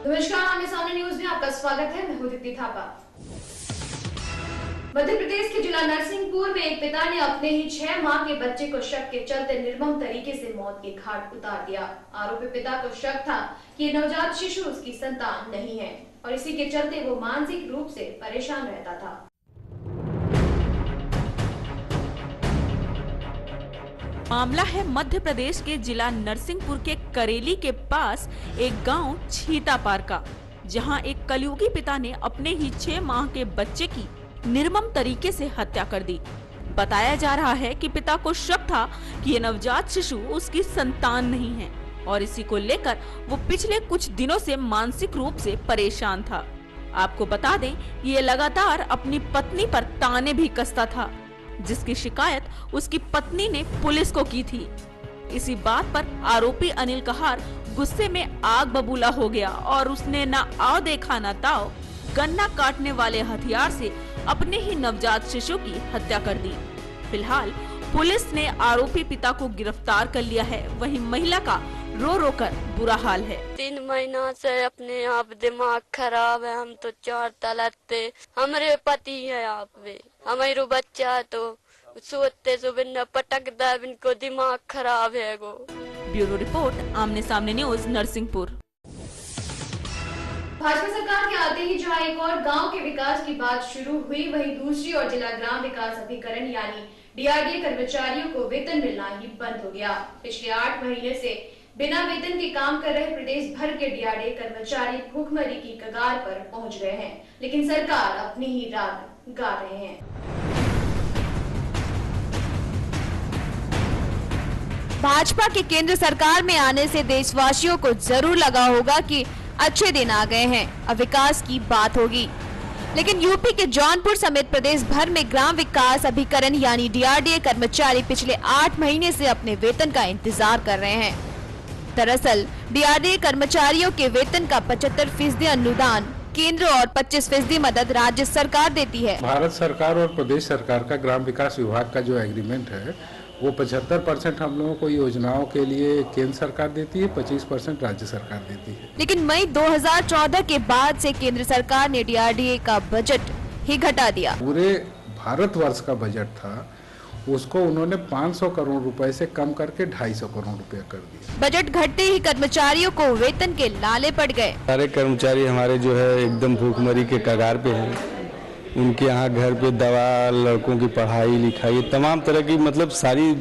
नमस्कार, आमने सामने न्यूज में आपका स्वागत है। मैं हूं दीप्ति थापा। मध्य प्रदेश के जिला नरसिंहपुर में एक पिता ने अपने ही 6 माह के बच्चे को शक के चलते निर्मम तरीके से मौत के घाट उतार दिया। आरोपी पिता को शक था कि ये नवजात शिशु उसकी संतान नहीं है और इसी के चलते वो मानसिक रूप से परेशान रहता था। मामला है मध्य प्रदेश के जिला नरसिंहपुर के करेली के पास एक गांव छीतापार का, जहां एक कलयुगी पिता ने अपने ही 6 माह के बच्चे की निर्मम तरीके से हत्या कर दी। बताया जा रहा है कि पिता को शक था कि ये नवजात शिशु उसकी संतान नहीं है और इसी को लेकर वो पिछले कुछ दिनों से मानसिक रूप से परेशान था। आपको बता दें, ये लगातार अपनी पत्नी पर ताने भी कसता था, जिसकी शिकायत उसकी पत्नी ने पुलिस को की थी। इसी बात पर आरोपी अनिल कहार गुस्से में आग बबूला हो गया और उसने ना आओ देखा ना ताओ गन्ना काटने वाले हथियार से अपने ही नवजात शिशु की हत्या कर दी। फिलहाल पुलिस ने आरोपी पिता को गिरफ्तार कर लिया है। वहीं महिला का रो रो कर बुरा हाल है। 3 महीना से अपने आप दिमाग खराब है। हम तो 4 तलाक थे, हमारे पति है आप वे, हमारे बच्चा तो सोते सुबह पटकता, इनको दिमाग खराब है गो। ब्यूरो रिपोर्ट, आमने सामने न्यूज, नरसिंहपुर। भाजपा सरकार के आते ही जहां एक और गांव के विकास की बात शुरू हुई, वहीं दूसरी ओर जिला ग्राम विकास अभिकरण यानी डीआरडीए कर्मचारियों को वेतन मिलना ही बंद हो गया। पिछले 8 महीने से बिना वेतन के काम कर रहे प्रदेश भर के डीआरडीए कर्मचारी भूखमरी की कगार पर पहुंच गए हैं, लेकिन सरकार अपनी ही राग गा रहे हैं। भाजपा की केंद्र सरकार में आने से देशवासियों को जरूर लगा होगा कि अच्छे दिन आ गए हैं, अब विकास की बात होगी। लेकिन यूपी के जौनपुर समेत प्रदेश भर में ग्राम विकास अभिकरण यानी डीआरडीए कर्मचारी पिछले 8 महीने से अपने वेतन का इंतजार कर रहे हैं। दरअसल डीआरडीए कर्मचारियों के वेतन का 75% अनुदान केंद्र और 25% मदद राज्य सरकार देती है। भारत सरकार और प्रदेश सरकार का ग्राम विकास विभाग का जो एग्रीमेंट है वो 75% हम लोगों को योजनाओं के लिए केंद्र सरकार देती है, 25% राज्य सरकार देती है। लेकिन मई 2014 के बाद से केंद्र सरकार ने डीआरडीए का बजट ही घटा दिया। पूरे भारतवर्ष का बजट था, उसको उन्होंने 500 करोड़ रुपए से कम करके 250 करोड़ रुपया कर दिया। बजट घटते ही कर्मचारियों को वेतन के लाले पड़ गए। सारे कर्मचारी हमारे जो है एकदम भूखमरी के कगार पे हैं। उनके यहाँ घर पे दवा, लड़कों की पढ़ाई लिखाई, तमाम तरह की मतलब सारी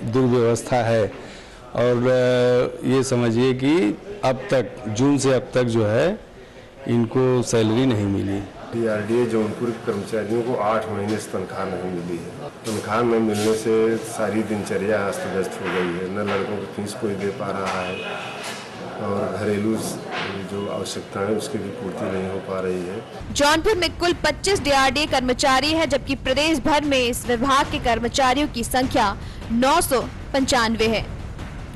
दुर्व्यवस्था है। और ये समझिए कि अब तक जून से अब तक जो है इनको सैलरी नहीं मिली। डीआरडीए जौनपुर के कर्मचारियों को 8 महीने से तनख्वाह नहीं मिली है। तनख्वाह न मिलने से सारी दिनचर्या अस्त व्यस्त हो गई है। न लड़कों को फीस कोई दे पा रहा है और घरेलू जो आवश्यकता है उसकी भी पूर्ति नहीं हो पा रही है। जौनपुर में कुल 25 डीआरडीए कर्मचारी है, जबकि प्रदेश भर में इस विभाग के कर्मचारियों की संख्या 995 है।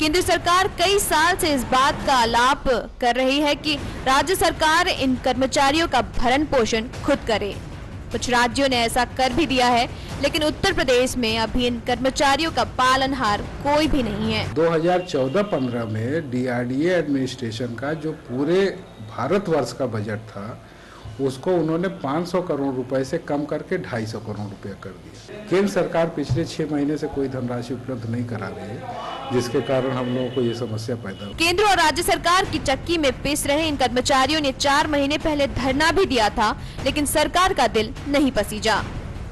केंद्र सरकार कई साल से इस बात का आलाप कर रही है कि राज्य सरकार इन कर्मचारियों का भरण पोषण खुद करे। कुछ राज्यों ने ऐसा कर भी दिया है, लेकिन उत्तर प्रदेश में अभी इन कर्मचारियों का पालनहार कोई भी नहीं है। 2014-15 में डीआरडीए एडमिनिस्ट्रेशन का जो पूरे भारतवर्ष का बजट था उसको उन्होंने 500 करोड़ रुपए से कम करके 250 करोड़ रुपया कर दिया। केंद्र सरकार पिछले 6 महीने से कोई धनराशि उपलब्ध नहीं करा रही है, जिसके कारण हम लोगों को ये समस्या पैदा हुई। केंद्र और राज्य सरकार की चक्की में पिस रहे इन कर्मचारियों ने 4 महीने पहले धरना भी दिया था, लेकिन सरकार का दिल नहीं पसीजा।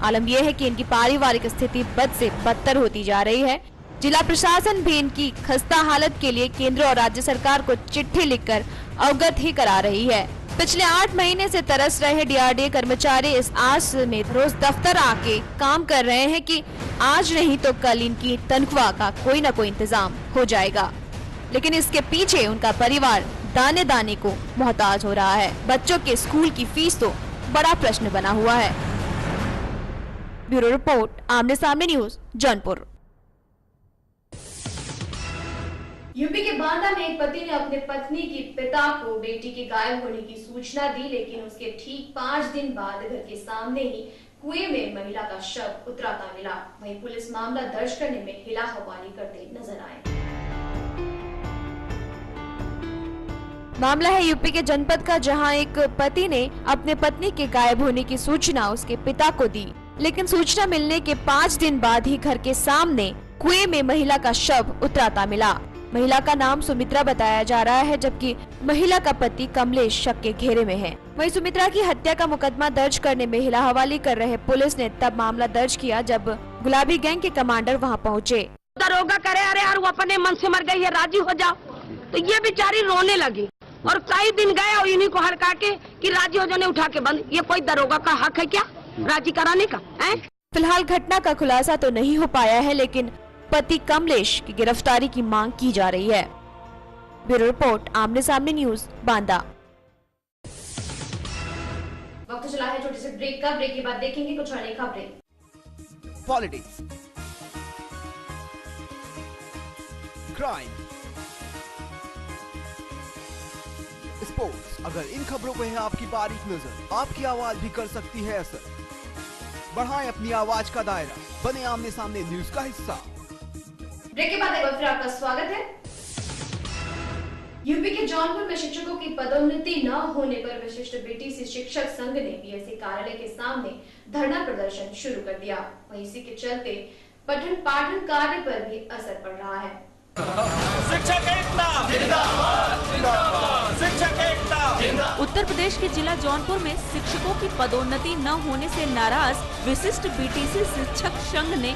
आलम यह है कि इनकी पारिवारिक स्थिति बद से बदतर होती जा रही है। जिला प्रशासन भी इनकी खस्ता हालत के लिए केंद्र और राज्य सरकार को चिट्ठी लिखकर अवगत ही करा रही है। पिछले 8 महीने से तरस रहे डीआरडीए कर्मचारी इस आस में रोज दफ्तर आके काम कर रहे हैं कि आज नहीं तो कल इनकी तनख्वाह का कोई न कोई इंतजाम हो जाएगा। लेकिन इसके पीछे उनका परिवार दाने दाने को मोहताज हो रहा है। बच्चों के स्कूल की फीस तो बड़ा प्रश्न बना हुआ है। ब्यूरो रिपोर्ट, आमने सामने न्यूज, जौनपुर। यूपी के बांदा में एक पति ने अपने पत्नी की पिता को बेटी के गायब होने की सूचना दी, लेकिन उसके ठीक 5 दिन बाद घर के सामने ही कुएं में महिला का शव उतराता मिला। वहीं पुलिस मामला दर्ज करने में हिला हवाली करते नजर आए। मामला है यूपी के जनपद का, जहां एक पति ने अपने पत्नी के गायब होने की सूचना उसके पिता को दी, लेकिन सूचना मिलने के 5 दिन बाद ही घर के सामने कुएं में महिला का शव उतराता मिला। महिला का नाम सुमित्रा बताया जा रहा है, जबकि महिला का पति कमलेश शक के घेरे में है। वहीं सुमित्रा की हत्या का मुकदमा दर्ज करने में हिला हवाली कर रहे पुलिस ने तब मामला दर्ज किया जब गुलाबी गैंग के कमांडर वहां पहुंचे। दरोगा करे अरे यार वो अपने मन से मर गई है, राजी हो जाओ, तो ये बेचारी रोने लगी और कई दिन गए और इन्हीं को हड़का के कि राजी हो जाने उठा के बंद। ये कोई दरोगा का हक है क्या राजी कराने का? फिलहाल घटना का खुलासा तो नहीं हो पाया है, लेकिन पति कमलेश की गिरफ्तारी की मांग की जा रही है। ब्यूरो रिपोर्ट, आमने सामने न्यूज, बांदा। वक्त चला है छोटे से ब्रेक का। ब्रेक के बाद देखेंगे कुछ अन्य खबरें। Politics, crime, sports. अगर इन खबरों पे है आपकी बारीक नजर, आपकी आवाज भी कर सकती है असर। बढ़ाएं अपनी आवाज का दायरा, बने आमने सामने न्यूज का हिस्सा। ब्रेक के बाद एक बार फिर आपका स्वागत है। यूपी के जौनपुर में शिक्षकों की पदोन्नति न होने पर विशिष्ट बीटीसी शिक्षक संघ ने बीएससी कार्यालय के सामने धरना प्रदर्शन शुरू कर दिया। वहीं इसी के चलते पठन पाठन कार्य पर भी असर पड़ रहा है। शिक्षक एकता जिंदाबाद, जिंदाबाद, शिक्षक एकता जिंदाबाद। उत्तर प्रदेश के जिला जौनपुर में शिक्षकों की पदोन्नति न होने से नाराज विशिष्ट बीटीसी शिक्षक संघ ने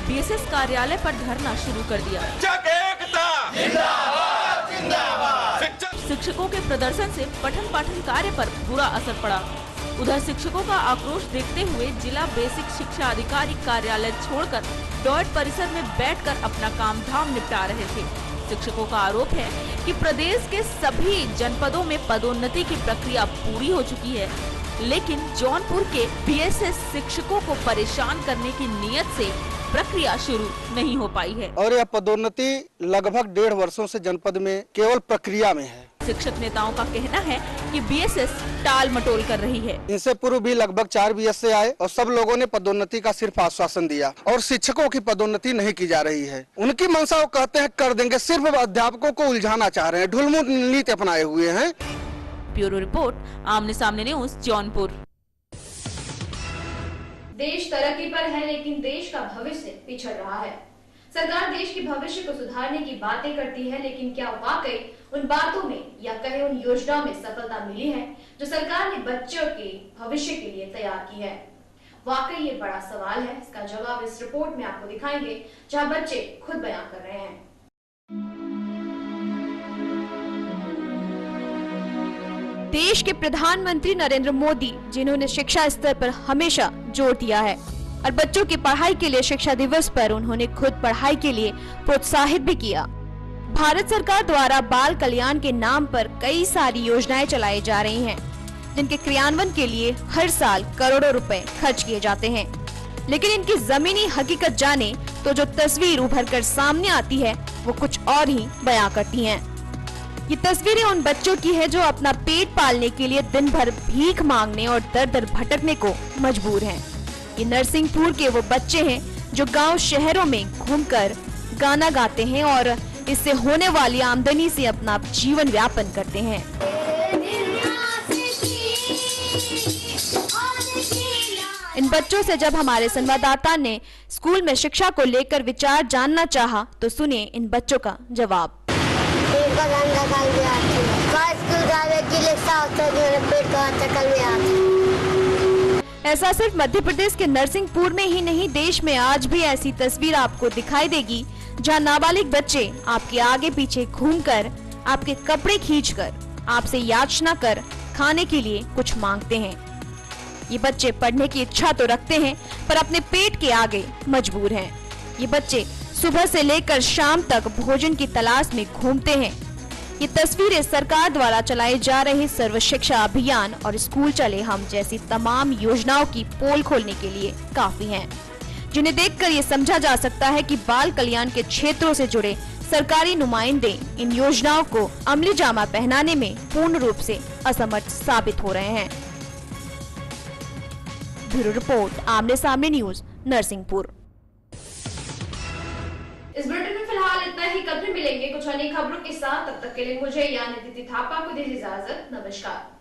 बीएसएस कार्यालय पर धरना शुरू कर दिया। शिक्षक एकता जिंदाबाद, जिंदाबाद। शिक्षकों के प्रदर्शन से पठन पाठन कार्य पर बुरा असर पड़ा। उधर शिक्षकों का आक्रोश देखते हुए जिला बेसिक शिक्षा अधिकारी कार्यालय छोड़कर डॉयट परिसर में बैठकर अपना काम धाम निपटा रहे थे। शिक्षकों का आरोप है कि प्रदेश के सभी जनपदों में पदोन्नति की प्रक्रिया पूरी हो चुकी है, लेकिन जौनपुर के बीएसएस शिक्षकों को परेशान करने की नीयत से प्रक्रिया शुरू नहीं हो पाई है और यह पदोन्नति लगभग 1.5 वर्षों से जनपद में केवल प्रक्रिया में है। शिक्षक नेताओं का कहना है कि बीएसएस टाल मटोल कर रही है। इनसे पूर्व भी लगभग 4 बीएसए आए और सब लोगों ने पदोन्नति का सिर्फ आश्वासन दिया और शिक्षकों की पदोन्नति नहीं की जा रही है। उनकी मंशा वो कहते हैं कर देंगे, सिर्फ अध्यापकों को उलझाना चाह रहे हैं, ढुलमुल नीति अपनाए हुए हैं। ब्यूरो रिपोर्ट, आमने सामने न्यूज, जौनपुर। देश तरक्की पर है, लेकिन देश का भविष्य पिछड़ रहा है। सरकार देश के भविष्य को सुधारने की बातें करती है, लेकिन क्या वाकई उन बातों में या कहे उन योजनाओं में सफलता मिली है जो सरकार ने बच्चों के भविष्य के लिए तैयार की है? वाकई ये बड़ा सवाल है। इसका जवाब इस रिपोर्ट में आपको दिखाएंगे, जहां बच्चे खुद बयान कर रहे हैं। देश के प्रधानमंत्री नरेंद्र मोदी, जिन्होंने शिक्षा स्तर पर हमेशा जोर दिया है और बच्चों की पढ़ाई के लिए शिक्षा दिवस पर उन्होंने खुद पढ़ाई के लिए प्रोत्साहित भी किया। भारत सरकार द्वारा बाल कल्याण के नाम पर कई सारी योजनाएं चलाई जा रही हैं, जिनके क्रियान्वयन के लिए हर साल करोड़ों रुपए खर्च किए जाते हैं। लेकिन इनकी जमीनी हकीकत जाने तो जो तस्वीर उभर कर सामने आती है वो कुछ और ही बयां करती हैं। ये तस्वीरें उन बच्चों की है जो अपना पेट पालने के लिए दिन भर भीख मांगने और दर दर भटकने को मजबूर हैं। ये नरसिंहपुर के वो बच्चे हैं जो गांव शहरों में घूमकर गाना गाते हैं और इससे होने वाली आमदनी से अपना जीवन यापन करते हैं। इन बच्चों से जब हमारे संवाददाता ने स्कूल में शिक्षा को लेकर विचार जानना चाहा, तो सुनिए इन बच्चों का जवाब। ऐसा सिर्फ मध्य प्रदेश के नरसिंहपुर में ही नहीं, देश में आज भी ऐसी तस्वीर आपको दिखाई देगी जहां नाबालिग बच्चे आपके आगे पीछे घूमकर, आपके कपड़े खींचकर, आपसे याचना कर खाने के लिए कुछ मांगते हैं। ये बच्चे पढ़ने की इच्छा तो रखते हैं, पर अपने पेट के आगे मजबूर हैं। ये बच्चे सुबह से लेकर शाम तक भोजन की तलाश में घूमते हैं। ये तस्वीरें सरकार द्वारा चलाई जा रही सर्व शिक्षा अभियान और स्कूल चले हम जैसी तमाम योजनाओं की पोल खोलने के लिए काफी हैं, जिन्हें देखकर ये समझा जा सकता है कि बाल कल्याण के क्षेत्रों से जुड़े सरकारी नुमाइंदे इन योजनाओं को अमली जामा पहनाने में पूर्ण रूप से असमर्थ साबित हो रहे हैं। ब्यूरो रिपोर्ट, आमने सामने न्यूज, नरसिंहपुर। इस बुलेटिन में फिलहाल इतना ही कल फिर मिलेंगे कुछ अन्य खबरों के साथ। तब तक के लिए मुझे यानी दीदी थापा को दीजिए इजाजत। नमस्कार।